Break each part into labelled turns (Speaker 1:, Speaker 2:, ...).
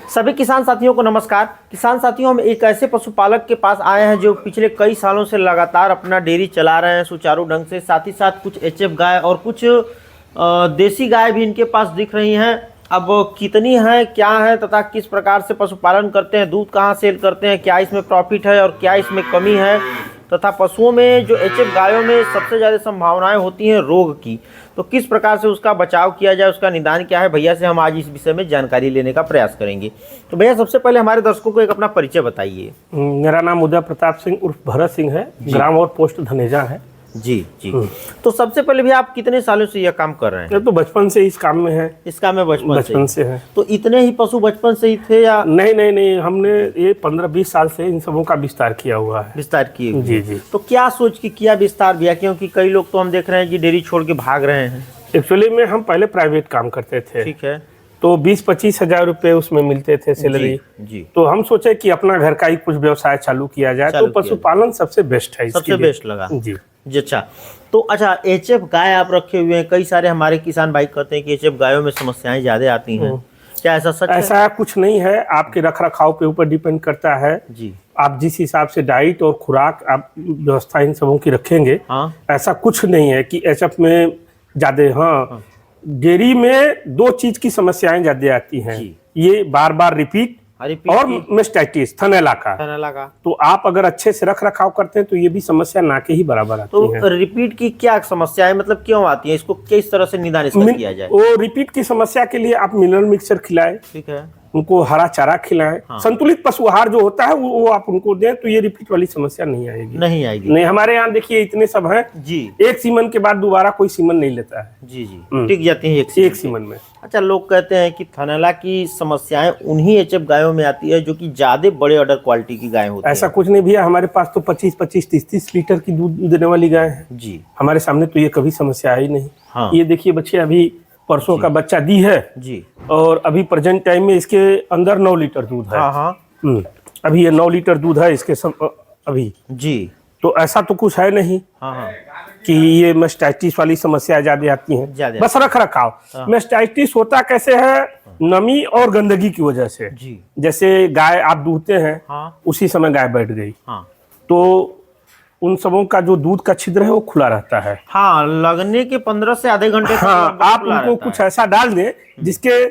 Speaker 1: सभी किसान साथियों को नमस्कार। किसान साथियों, हम एक ऐसे पशुपालक के पास आए हैं जो पिछले कई सालों से लगातार अपना डेयरी चला रहे हैं सुचारू ढंग से। साथ ही साथ कुछ एचएफ गाय और कुछ देसी गाय भी इनके पास दिख रही हैं। अब कितनी हैं, क्या है तथा किस प्रकार से पशुपालन करते हैं, दूध कहाँ सेल करते हैं, क्या इसमें प्रॉफिट है और क्या इसमें कमी है, तथा पशुओं में जो एचएफ गायों में सबसे ज़्यादा संभावनाएं होती हैं रोग की, तो किस प्रकार से उसका बचाव किया जाए, उसका निदान क्या है, भैया से हम आज इस विषय में जानकारी लेने का प्रयास करेंगे। तो भैया सबसे पहले हमारे दर्शकों को एक अपना परिचय बताइए।
Speaker 2: मेरा नाम उदय प्रताप सिंह उर्फ भरत सिंह है, ग्राम और पोस्ट धनेजा है।
Speaker 1: जी जी। तो सबसे पहले भी आप कितने सालों से यह काम कर रहे हैं?
Speaker 2: तो बचपन से इस काम में है।
Speaker 1: इस काम में बचपन
Speaker 2: से है।
Speaker 1: तो इतने ही पशु बचपन से ही थे या
Speaker 2: नहीं, हमने ये 15-20 साल से इन सबों का विस्तार किया हुआ है।
Speaker 1: विस्तार किए?
Speaker 2: जी।
Speaker 1: तो क्या सोच के किया विस्तार भैया? क्योंकि कई लोग तो हम देख रहे हैं कि डेयरी छोड़ के भाग रहे हैं।
Speaker 2: एक्चुअली में हम पहले प्राइवेट काम करते थे।
Speaker 1: ठीक है।
Speaker 2: तो 20-25 हजार रुपए उसमें मिलते थे सैलरी।
Speaker 1: जी।
Speaker 2: तो हम सोचे कि अपना घर का ही कुछ व्यवसाय चालू किया जाए। तो पशुपालन सबसे बेस्ट है,
Speaker 1: सबसे बेस्ट लगा
Speaker 2: जी।
Speaker 1: अच्छा। तो अच्छा, एचएफ गाय आप रखे हुए हैं, कई सारे हमारे किसान भाई कहते हैं कि एचएफ गायों में समस्याएं ज्यादा आती हैं, क्या ऐसा सच है?
Speaker 2: ऐसा कुछ नहीं है, आपके रख रखाव पे ऊपर डिपेंड करता है
Speaker 1: जी।
Speaker 2: आप जिस हिसाब से डाइट और खुराक आप व्यवस्था इन सबों की रखेंगे।
Speaker 1: हाँ।
Speaker 2: ऐसा कुछ नहीं है कि एचएफ में ज्यादा। हाँ। डेयरी में दो चीज की समस्याएं ज्यादा आती हैं, ये बार बार रिपीट और मेस्टाइटिस, थनैला का। तो आप अगर अच्छे से रख रखाव करते हैं तो ये भी समस्या ना के ही बराबर आती है।
Speaker 1: तो रिपीट की क्या समस्या है, मतलब क्यों आती है, इसको किस तरह से निदान इसका किया जाए?
Speaker 2: वो रिपीट की समस्या के लिए आप मिनरल मिक्सचर खिलाएं।
Speaker 1: ठीक है।
Speaker 2: उनको हरा चारा खिलाएं। हाँ। संतुलित पशु आहार जो होता है वो आप उनको दें, तो ये रिपीट वाली समस्या नहीं आएगी। नहीं, हमारे यहाँ देखिए इतने सब हैं जी। एक सीमन के बाद दोबारा कोई सीमन नहीं लेता है।
Speaker 1: जी। टिक जाती है एक सीमन में। अच्छा, लोग कहते हैं कि थनैला की समस्याएं उन्हीं एचएफ गायों में आती है जो कि ज्यादा बड़े ऑर्डर क्वालिटी की गाय होती है।
Speaker 2: ऐसा कुछ नहीं भैया, हमारे पास तो 25-25, 30-30 लीटर की दूध देने वाली गाय है जी। हमारे सामने तो ये कभी समस्या आई नहीं। हाँ। ये देखिए बच्चे अभी परसों का बच्चा दी है जी, और अभी प्रेजेंट टाइम में इसके अंदर 9 लीटर दूध है। हाँ। अभी ये 9 लीटर दूध है इसके अभी जी। तो ऐसा तो कुछ है नहीं। हाँ। कि ये मेस्टाइटिस वाली समस्या ज्यादा आती है, बस रख रखाव। हाँ। मेस्टाइटिस होता कैसे है? नमी और गंदगी की वजह से जी। जैसे गाय आप दूहते हैं। हाँ। उसी समय गाय बैठ गई। हाँ। तो उन सबों का जो दूध का छिद्र है वो खुला रहता है। हाँ,
Speaker 1: लगने के 15 से आधे घंटे।
Speaker 2: हाँ, आप उनको कुछ ऐसा डाल दें जिसके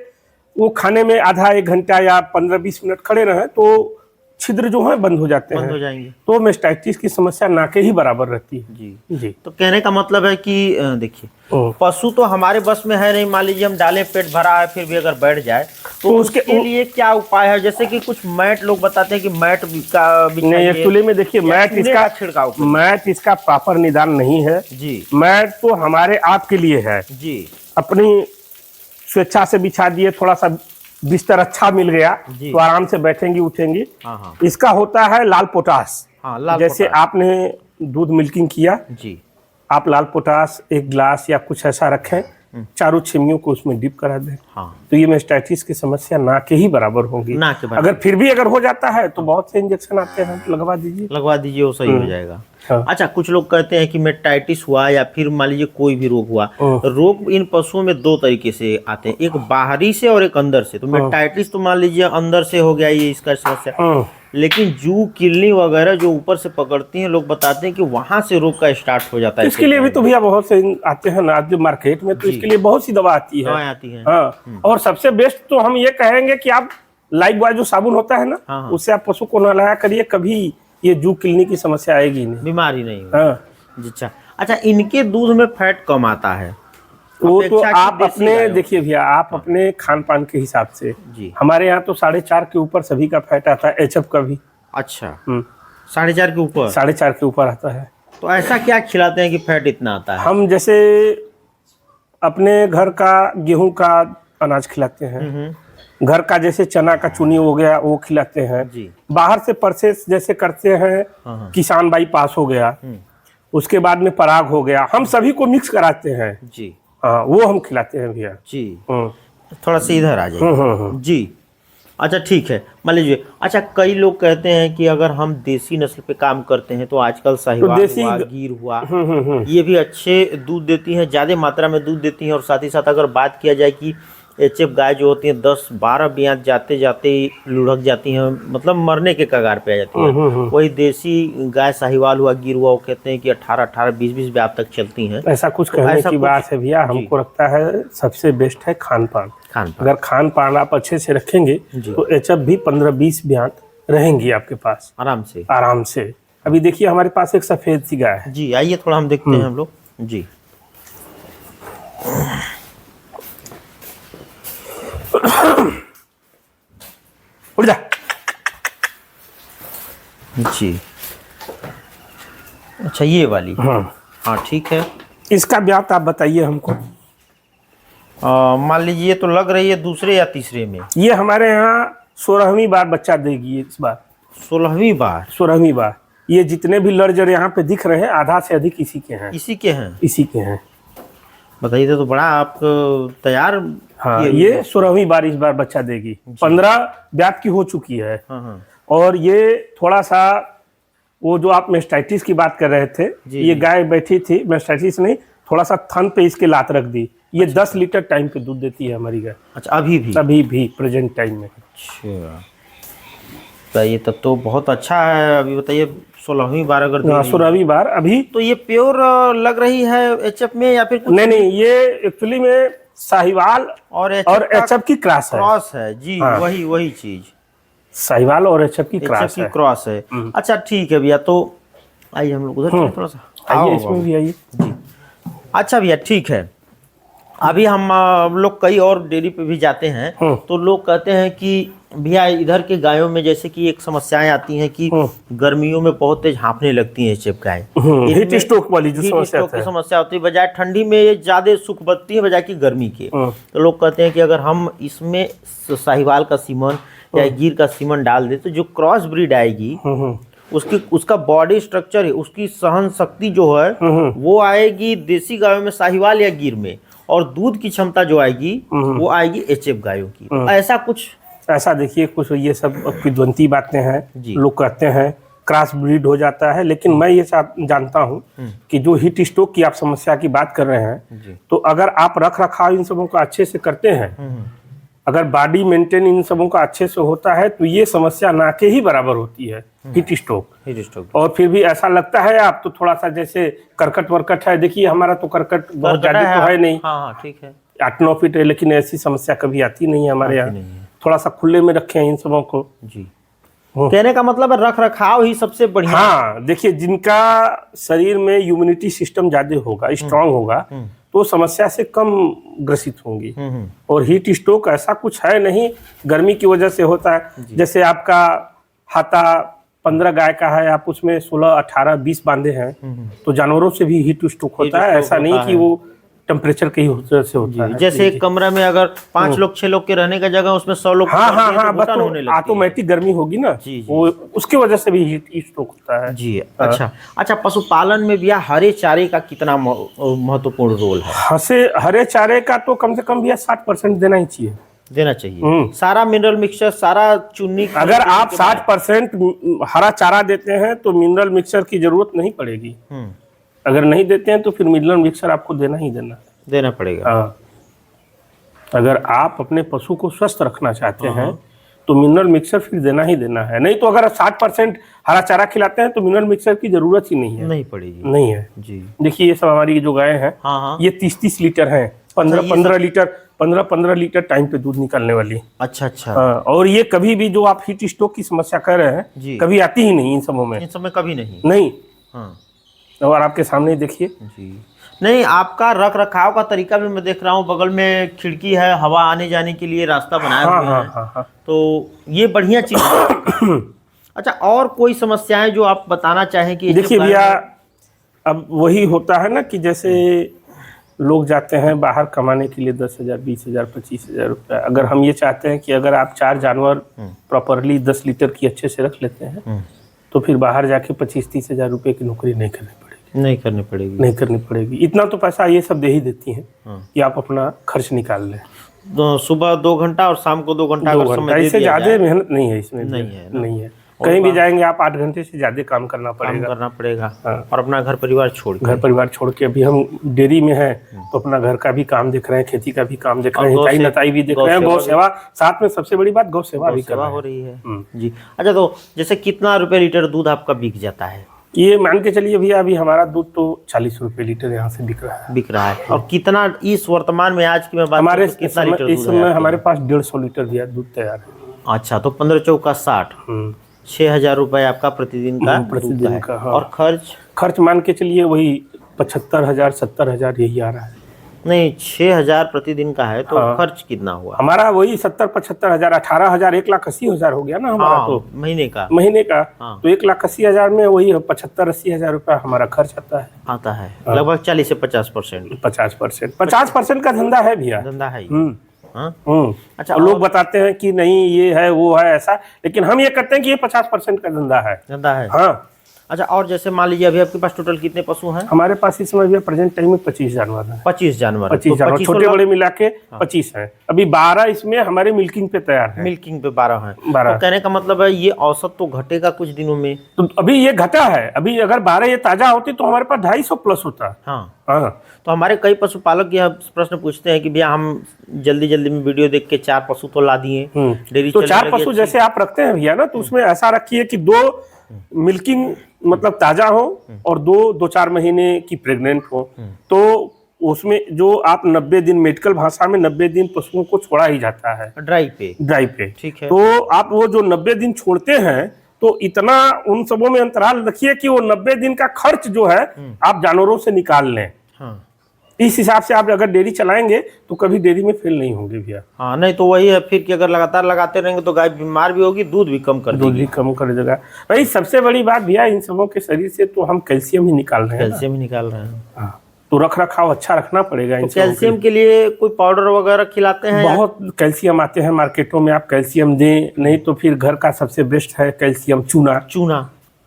Speaker 2: वो खाने में आधा 1 घंटा या 15-20 मिनट खड़े रहे तो छिद्र जो है बंद हो जाते हैं,
Speaker 1: बंद हो जाएंगे।
Speaker 2: तो मेस्टाइटिस की समस्या ना के ही बराबर रहती है जी।
Speaker 1: तो कहने का मतलब है कि देखिए, पशु तो हमारे बस में है नहीं, मान लीजिए हम डालें, पेट भरा है, फिर भी अगर बैठ जाए तो उसके लिए क्या उपाय है? जैसे कि कुछ मैट लोग बताते हैं कि मैट का
Speaker 2: एक्चुअली में देखिए मैट इसका छिड़काव, मैट इसका प्रॉपर निदान नहीं है जी। मैट तो हमारे आपके लिए है जी, अपनी स्वेच्छा से बिछा दिए, थोड़ा सा बिस्तर अच्छा मिल गया तो आराम से बैठेंगी उठेंगी। हाँ। इसका होता है लाल पोटास। हाँ, जैसे आपने दूध मिल्किंग किया जी, आप लाल पोटास 1 गिलास या कुछ ऐसा रखें, चारों छिमियों को उसमें डिप करा दें। हाँ। तो ये मेस्टाइटिस की समस्या ना के ही बराबर होगी। अगर फिर भी अगर हो जाता है तो बहुत से इंजेक्शन आते हैं, लगवा दीजिए, वो सही हो जाएगा। हाँ। अच्छा, कुछ लोग कहते हैं कि मेस्टाइटिस हुआ या फिर मान लीजिए कोई भी रोग हुआ, रोग इन पशुओं में 2 तरीके से आते हैं, एक बाहरी से और एक अंदर से। तो मेस्टाइटिस तो मान लीजिए अंदर से हो गया ये इसका समस्या, लेकिन जू किलनी वगैरह जो ऊपर से पकड़ती हैं, लोग बताते हैं कि वहां से रोग का स्टार्ट हो जाता है। इसके लिए भी तो भैया बहुत से आते हैं ना जो मार्केट में, तो इसके लिए बहुत सी दवा आती है। हाँ। और सबसे बेस्ट तो हम ये कहेंगे कि आप लाइफ बॉय जो साबुन होता है ना, उससे आप पशु को नहलाया करिए, कभी ये जू किलनी की समस्या आएगी नहीं,
Speaker 1: बीमारी नहीं। हाँ। अच्छा, इनके दूध में फैट कम आता है,
Speaker 2: वो तो आप अपने देखिए भैया, आप अपने खान पान के हिसाब से जी। हमारे यहाँ तो 4.5 के ऊपर सभी का फैट आता है, एचएफ का भी।
Speaker 1: अच्छा। 4.5 के ऊपर?
Speaker 2: 4.5 के ऊपर आता है।
Speaker 1: तो ऐसा क्या खिलाते हैं कि फैट इतना आता है?
Speaker 2: हम जैसे अपने घर का गेहूं का अनाज खिलाते हैं, घर का जैसे चना का चुनी हो गया वो खिलाते हैं जी। बाहर से परचेस जैसे करते हैं, किसान बाई पास हो गया, उसके बाद में पराग हो गया, हम सभी को मिक्स कराते हैं जी। हाँ, वो हम खिलाते हैं भैया जी।
Speaker 1: थोड़ा सा इधर आ जाइए जी। अच्छा, ठीक है, मान लीजिए। अच्छा, कई लोग कहते हैं कि अगर हम देसी नस्ल पे काम करते हैं तो आजकल साहिवाल हुआ, गिर हुआ, ये भी अच्छे दूध देती हैं, ज्यादा मात्रा में दूध देती हैं। और साथ ही साथ अगर बात किया जाए कि एचएफ गाय जो होती है 10-12 ब्यात जाते जाते लुढ़क जाती हैं, मतलब मरने के कगार पे आ जाती हैं। वही देसी गाय साहिवाल हुआ, गिर हुआ, वो कहते हैं कि 18-18, 20-20 ब्यात तक चलती हैं।
Speaker 2: ऐसा कुछ कहने की बात है भैया, हमको लगता है सबसे बेस्ट है खान पान। अगर खान पान आप अच्छे से रखेंगे तो एचएफ भी 15-20 ब्यात रहेंगी आपके पास आराम से। अभी देखिए हमारे पास एक सफेद सी गाय है
Speaker 1: जी, आइए थोड़ा हम देखते हैं हम लोग जी।
Speaker 2: उड़ जा
Speaker 1: जी। अच्छा ये वाली, हाँ ठीक है।
Speaker 2: इसका ब्यात आप बताइए हमको।
Speaker 1: मान लीजिए ये तो लग रही है दूसरे या तीसरे में।
Speaker 2: ये हमारे यहाँ 16वीं बार बच्चा देगी इस बार।
Speaker 1: 16वीं बार?
Speaker 2: 16वीं बार। ये जितने भी लर्जर यहाँ पे दिख रहे हैं आधा से अधिक इसी के हैं।
Speaker 1: इसी के हैं?
Speaker 2: इसी के हैं।
Speaker 1: बताइए तो बड़ा आप तैयार।
Speaker 2: हाँ, ये 16वीं बार इस बार बच्चा देगी। 15 ब्यात की हो चुकी है। और ये थोड़ा सा वो जो आप मेस्टाइटिस की बात कर रहे थे, ये गाय बैठी थी, मेस्टाइटिस नहीं, थोड़ा सा थन पे इसके लात रख दी। ये 10 लीटर टाइम पे दूध देती है हमारी गाय।
Speaker 1: अच्छा, अभी भी
Speaker 2: प्रेजेंट टाइम में।
Speaker 1: अच्छा, बताइए तब तो बहुत अच्छा है। अभी बताइए 16वीं बार अगर
Speaker 2: 16वीं बार अभी
Speaker 1: तो ये प्योर लग रही है एचएफ में या फिर कुछ?
Speaker 2: नहीं, ये एक्चुअली में साहिवाल और एचएफ की क्रॉस
Speaker 1: है जी। हाँ। वही चीज
Speaker 2: साहिवाल और एचएफ की
Speaker 1: क्रॉस है। अच्छा ठीक है भैया, तो आइए हम लोग उधर थोड़ा सा
Speaker 2: आइए, इसमें भी आइए
Speaker 1: जी। अच्छा भैया ठीक है, अभी हम लोग कई और डेयरी पे भी जाते हैं तो लोग कहते हैं कि भैया इधर के गायों में जैसे कि एक समस्याएं आती हैं कि गर्मियों में बहुत तेज हाँफने लगती हैं एचएफ गाय।
Speaker 2: हीट स्ट्रोक वाली जो
Speaker 1: समस्या होती है, बजाय ठंडी में ये ज्यादा सुख बदती है बजाय की गर्मी के। तो लोग कहते हैं कि अगर हम इसमें साहिवाल का सीमन या गिर का सीमन डाल दे तो जो क्रॉस ब्रीड आएगी उसका बॉडी स्ट्रक्चर है, उसकी सहन शक्ति जो है वो आएगी देसी गायों में, साहिवाल या गिर में, और दूध की क्षमता जो आएगी वो आएगी एचएफ गायों की। ऐसा कुछ?
Speaker 2: ऐसा देखिए कुछ ये सब किद्वंती बातें हैं। लोग कहते हैं क्रॉस ब्रीड हो जाता है, लेकिन मैं ये जानता हूँ कि जो हीट स्ट्रोक की आप समस्या की बात कर रहे हैं, तो अगर आप रख रखाव इन सबों का अच्छे से करते हैं, अगर बॉडी मेंटेन इन सबों का अच्छे से होता है, तो ये समस्या ना के ही बराबर होती है हीट स्ट्रोक। और फिर भी ऐसा लगता है आप तो थोड़ा सा जैसे करकट वरकट है। देखिए हमारा तो करकट बहुत ज्यादा तो है नहीं,
Speaker 1: ठीक है,
Speaker 2: 8-9 फीट है, लेकिन ऐसी समस्या कभी आती नहीं है हमारे यहाँ। थोड़ा सा खुले में रखे हैं इन सबों को
Speaker 1: जी। कहने का मतलब है रख रखाव ही सबसे बढ़िया।
Speaker 2: हाँ, देखिए जिनका शरीर में इम्यूनिटी सिस्टम ज्यादा होगा, स्ट्रांग होगा, तो समस्या से कम ग्रसित होंगी। और हीट स्ट्रोक ऐसा कुछ है नहीं, गर्मी की वजह से होता है। जैसे आपका हाथा 15 गाय का है, आप उसमें 16, 18, 20 बांधे हैं, तो जानवरों से भी हीट स्ट्रोक होता है। ऐसा नहीं कि वो टेम्परेचर की वजह से होता है।
Speaker 1: जैसे एक कमरा में अगर 5 लोग 6 लोग के रहने का जगह उसमें 100 लोग,
Speaker 2: ऑटोमेटिक गर्मी होगी ना, वो उसकी वजह से भी हीट स्ट्रोक होता है
Speaker 1: जी। अच्छा, पशुपालन में भैया हरे चारे का कितना महत्वपूर्ण रोल है?
Speaker 2: हरे चारे का तो कम से कम भैया 60% देना चाहिए।
Speaker 1: सारा मिनरल मिक्सचर, सारा चुन्नी,
Speaker 2: अगर आप 60% हरा चारा देते हैं तो मिनरल मिक्सचर की जरूरत नहीं पड़ेगी। अगर नहीं देते हैं तो फिर मिनरल मिक्सचर आपको देना
Speaker 1: पड़ेगा।
Speaker 2: हाँ, अगर आप अपने पशु को स्वस्थ रखना चाहते हैं तो मिनरल मिक्सचर फिर देना ही देना है। नहीं तो अगर 60% हरा चारा खिलाते हैं तो मिनरल मिक्सचर की जरूरत ही नहीं है, नहीं है जी। देखिए ये सब हमारी जो गाय हैं, ये 30-30 लीटर हैं, 15-15 लीटर टाइम पे दूध निकलने वाली।
Speaker 1: अच्छा।
Speaker 2: और ये कभी भी जो आप हीट स्ट्रोक की समस्या कर रहे हैं कभी आती ही नहीं इन सबों में,
Speaker 1: कभी नहीं।
Speaker 2: और आपके सामने देखिए
Speaker 1: जी। नहीं, आपका रख रखाव का तरीका भी मैं देख रहा हूँ, बगल में खिड़की है, हवा आने जाने के लिए रास्ता बनाया हुआ है। तो ये बढ़िया चीज है। अच्छा, और कोई समस्याएं जो आप बताना चाहें? कि
Speaker 2: देखिए भैया, अब वही होता है ना कि जैसे लोग जाते हैं बाहर कमाने के लिए 10,000, 20,000, 25,000 रुपया। अगर हम ये चाहते हैं कि अगर आप 4 जानवर प्रॉपरली 10 लीटर की अच्छे से रख लेते हैं तो फिर बाहर जाके 25-30 हजार रुपये की नौकरी नहीं करनी पड़ेगी। इतना तो पैसा ये सब दे ही देती हैं कि आप अपना खर्च निकाल लें।
Speaker 1: सुबह 2 घंटा और शाम को 2 घंटा
Speaker 2: इससे ज्यादा मेहनत नहीं है इसमें, नहीं है। कहीं भी जाएंगे आप 8 घंटे से ज्यादा काम करना पड़ेगा।
Speaker 1: हाँ। और अपना घर परिवार छोड़ के
Speaker 2: अभी हम डेयरी में हैं तो अपना घर का भी काम देख रहे हैं, खेती का भी काम देख रहे हैं, हिताई नताई भी देख रहे हैं, गौ सेवा साथ में, सबसे बड़ी बात गौ सेवा भी हो रही है
Speaker 1: जी। अच्छा, तो जैसे कितना रुपए लीटर दूध आपका बिक जाता है?
Speaker 2: ये मान के चलिए भैया, अभी हमारा दूध तो 40 रुपए लीटर यहाँ से बिक रहा है।
Speaker 1: और कितना इस वर्तमान में, आज की मैं बात
Speaker 2: हमारे
Speaker 1: कितना लीटर
Speaker 2: इस समय हमारे पास 150 लीटर भैया दूध तैयार है।
Speaker 1: अच्छा, तो 15 चौका 60, 6,000 रुपए आपका प्रतिदिन का। हाँ। और
Speaker 2: खर्च मान के चलिए वही 75,000 70,000 यही आ रहा है।
Speaker 1: नहीं, 6,000 प्रतिदिन का है तो हाँ। खर्च कितना हुआ
Speaker 2: हमारा? वही 70-75,000, 18,000, 1,80,000 हो गया ना हमारा। हाँ, तो महीने का हाँ। तो 1,80,000 में वही 75-80,000 रुपया हमारा खर्च आता है।
Speaker 1: हाँ। लगभग 40 से 50%।
Speaker 2: 50% का धंधा है भैया,
Speaker 1: धंधा है।
Speaker 2: अच्छा, लोग बताते हैं कि नहीं ये है वो है ऐसा, लेकिन हम ये कहते हैं कि ये 50% का धंधा है। हाँ।
Speaker 1: अच्छा, और जैसे मान लीजिए अभी आपके पास टोटल कितने पशु हैं?
Speaker 2: हमारे पास इस समय प्रेजेंट टाइम में 25 जानवर हैं।
Speaker 1: 25 जानवर,
Speaker 2: छोटे बड़े मिला के 25 हैं। अभी 12 इसमें हमारे मिल्किंग पे तैयार है।
Speaker 1: मिल्किंग पे 12 हैं। तो कहने का मतलब है ये औसत तो घटेगा कुछ दिनों में।
Speaker 2: तो अभी ये घटा है। अभी अगर 12 ये ताजा होती तो हमारे पास 250 प्लस होता।
Speaker 1: हाँ। तो हमारे कई पशुपालक यह प्रश्न पूछते हैं कि भैया हम जल्दी में वीडियो देख के 4 पशु तो ला दिए, डेयरी
Speaker 2: तो 4 पशु जैसे आप रखते हैं भैया ना, तो उसमें ऐसा रखिए कि 2 मिल्किंग मतलब ताजा हो और 2-4 महीने की प्रेग्नेंट हो। तो उसमें जो आप 90 दिन, मेडिकल भाषा में 90 दिन पशुओं को छोड़ा ही जाता है ड्राई पे। ठीक है। तो आप वो जो 90 दिन छोड़ते हैं तो इतना उन सबों में अंतराल रखिए कि वो 90 दिन का खर्च जो है आप जानवरों से निकाल लें। हाँ। इस हिसाब से आप अगर डेयरी चलाएंगे तो कभी डेयरी में फेल नहीं होंगे भैया।
Speaker 1: हाँ, नहीं तो वही है फिर कि अगर लगातार लगाते रहेंगे तो गाय बीमार भी होगी, दूध भी कम कर
Speaker 2: देगा। भाई सबसे बड़ी बात भैया, इन सबों के शरीर से तो हम कैल्शियम ही निकाल रहे हैं। हाँ, तो रख रखाव अच्छा रखना पड़ेगा।
Speaker 1: तो कैल्शियम के लिए कोई पाउडर वगैरह खिलाते हैं?
Speaker 2: बहुत कैल्शियम आते हैं मार्केटों में, आप कैल्शियम दें, नहीं तो फिर घर का सबसे बेस्ट है कैल्शियम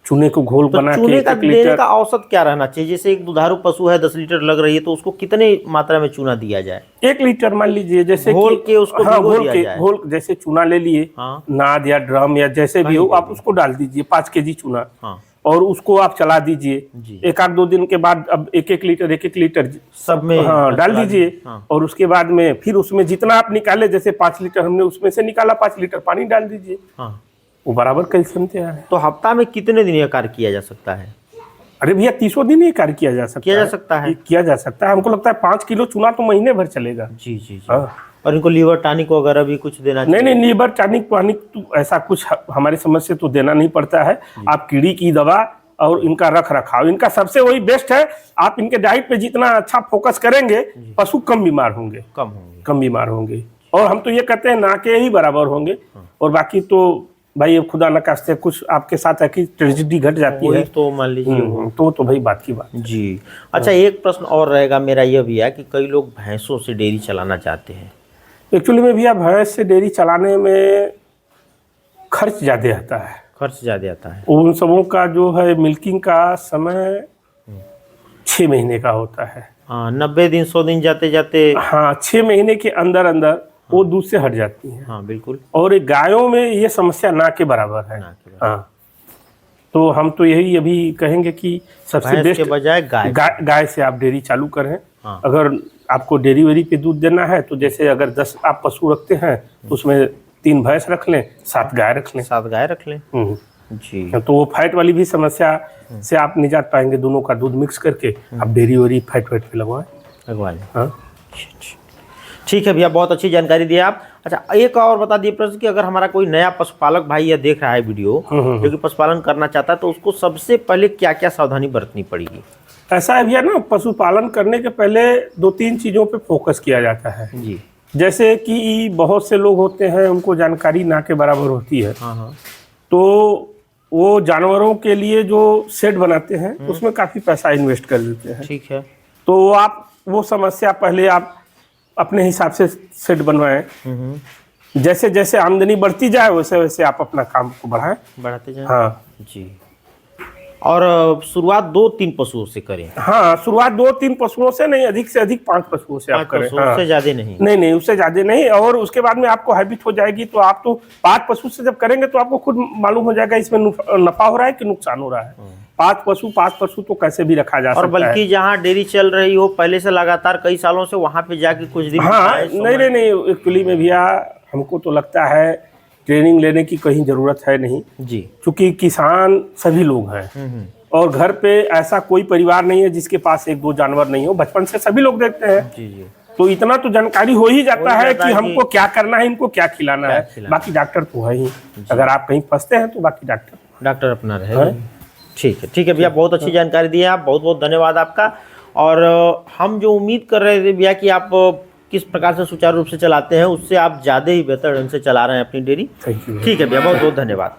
Speaker 2: चूने को घोल बना के।
Speaker 1: चूने का देने का औसत क्या रहना चाहिए? जैसे एक दुधारू पशु है 10 लीटर लग रही है तो उसको कितने मात्रा में चूना दिया जाए?
Speaker 2: 1 लीटर मान लीजिए, जैसे
Speaker 1: घोल के उसको
Speaker 2: घोल जैसे चूना ले लिए। हाँ। नाद या ड्रम या जैसे भी हो, आप उसको डाल दीजिए 5 kg चूना। हाँ। और उसको आप चला दीजिए। 1-2 दिन के बाद अब 1-1 लीटर
Speaker 1: सब में
Speaker 2: डाल दीजिए। और उसके बाद में फिर उसमें जितना आप निकाले, जैसे 5 लीटर हमने उसमें से निकाला, 5 लीटर पानी डाल दीजिए। वो बराबर कैल्शियम तैयार है।
Speaker 1: तो हफ्ता में कितने दिन ये कार्य किया जा सकता है?
Speaker 2: अरे भैया 30 दिन ये कार्य किया जा सकता है। हमको लगता है 5 किलो चूना तो महीने भर चलेगा।
Speaker 1: जी। हाँ। और इनको लीवर टॉनिक वगैरह भी कुछ देना चाहिए?
Speaker 2: नहीं, लीवर टॉनिक तो ऐसा कुछ हमारी समझ से तो देना नहीं पड़ता है। आप कीड़ी की दवा और इनका रख रखाव, इनका सबसे वही बेस्ट है। आप इनके डाइट पे जितना अच्छा फोकस करेंगे, पशु कम बीमार होंगे। और हम तो ये कहते हैं ना के ही बराबर होंगे। और बाकी तो भाई खुदा न खास्ते कुछ आपके साथ है कि ट्रेजेडी घट जाती है
Speaker 1: तो मान लीजिए
Speaker 2: तो भाई बात की बात
Speaker 1: जी। अच्छा, एक प्रश्न और रहेगा मेरा यह भी है कि कई लोग भैंसों से डेयरी चलाना चाहते हैं।
Speaker 2: एक्चुअली में भैया भैंस से डेयरी चलाने में खर्च ज़्यादा आता है। उन सबों का जो है मिल्किंग का समय 6 महीने का होता है।
Speaker 1: हाँ, 90 दिन 100 दिन जाते।
Speaker 2: हाँ, 6 महीने के अंदर वो दूध से हट जाती है।
Speaker 1: हाँ, बिल्कुल।
Speaker 2: और एक गायों में ये समस्या ना के बराबर है। हाँ, तो हम तो यही अभी कहेंगे कि सबसे बेस्ट
Speaker 1: के बजाय
Speaker 2: गाय से आप डेयरी चालू करें। हाँ। अगर आपको डेयरी वेरी पे दूध देना है तो जैसे अगर 10 आप पशु रखते हैं तो उसमें 3 भैंस रख लें, 7 गाय रख लें। जी। तो वो फैट वाली भी समस्या से आप निजात पाएंगे। दोनों का दूध मिक्स करके आप डेयरी वेरी फैट पे लगवाएं। हाँ,
Speaker 1: ठीक है भैया, बहुत अच्छी जानकारी दी आप। अच्छा, एक और बता दिए प्रश्न कि अगर हमारा कोई नया पशुपालक भाई यह देख रहा है वीडियो, जो कि पशुपालन करना चाहता है, तो उसको सबसे पहले क्या क्या सावधानी बरतनी पड़ेगी?
Speaker 2: ऐसा है भैया ना, पशुपालन करने के पहले 2-3 चीज़ों पे फोकस किया जाता है जी। जैसे कि बहुत से लोग होते हैं उनको जानकारी ना के बराबर होती है। हाँ। तो वो जानवरों के लिए जो शेड बनाते हैं उसमें काफ़ी पैसा इन्वेस्ट कर देते हैं।
Speaker 1: ठीक है।
Speaker 2: तो आप वो समस्या पहले आप अपने हिसाब से सेट बनवाएं। जैसे जैसे आमदनी बढ़ती जाए वैसे वैसे आप अपना काम को बढ़ाते जाएं। हाँ जी।
Speaker 1: और शुरुआत 2-3 पशुओं से करें।
Speaker 2: हाँ, शुरुआत 2-3 पशुओं से नहीं, अधिक से अधिक 5 पशुओं से आप करें।
Speaker 1: उससे ज्यादा नहीं।
Speaker 2: नहीं, उससे ज्यादा नहीं। और उसके बाद में आपको हैबिट हो जाएगी, तो आप तो 5 पशु से जब करेंगे तो आपको खुद मालूम हो जाएगा इसमें नफा हो रहा है कि नुकसान हो रहा है। 5 पशु तो कैसे भी रखा जा सकता है।
Speaker 1: और बल्कि जहाँ डेयरी चल रही हो पहले से लगातार कई सालों से, वहां पे जाके कुछ दिन।
Speaker 2: हाँ, नहीं, एक्चुअली में भैया हमको तो लगता है ट्रेनिंग लेने की कहीं जरूरत है नहीं
Speaker 1: जी,
Speaker 2: क्योंकि किसान सभी लोग हैं और घर पे ऐसा कोई परिवार नहीं है जिसके पास 1-2 जानवर नहीं हो। बचपन से सभी लोग देखते हैं
Speaker 1: जी।
Speaker 2: तो इतना तो जानकारी हो ही जाता है कि हमको क्या करना है, इनको क्या खिलाना है। बाकी डॉक्टर तो है ही, अगर आप कहीं फंसते हैं तो बाकी
Speaker 1: डॉक्टर अपना रहेगा। ठीक है भैया, बहुत अच्छी जानकारी दी है आप, बहुत बहुत धन्यवाद आपका। और हम जो उम्मीद कर रहे थे भैया कि आप किस प्रकार से सुचारू रूप से चलाते हैं, उससे आप ज़्यादा ही बेहतर ढंग से चला रहे हैं अपनी डेयरी।
Speaker 2: Thank you.
Speaker 1: ठीक है भैया, बहुत बहुत धन्यवाद।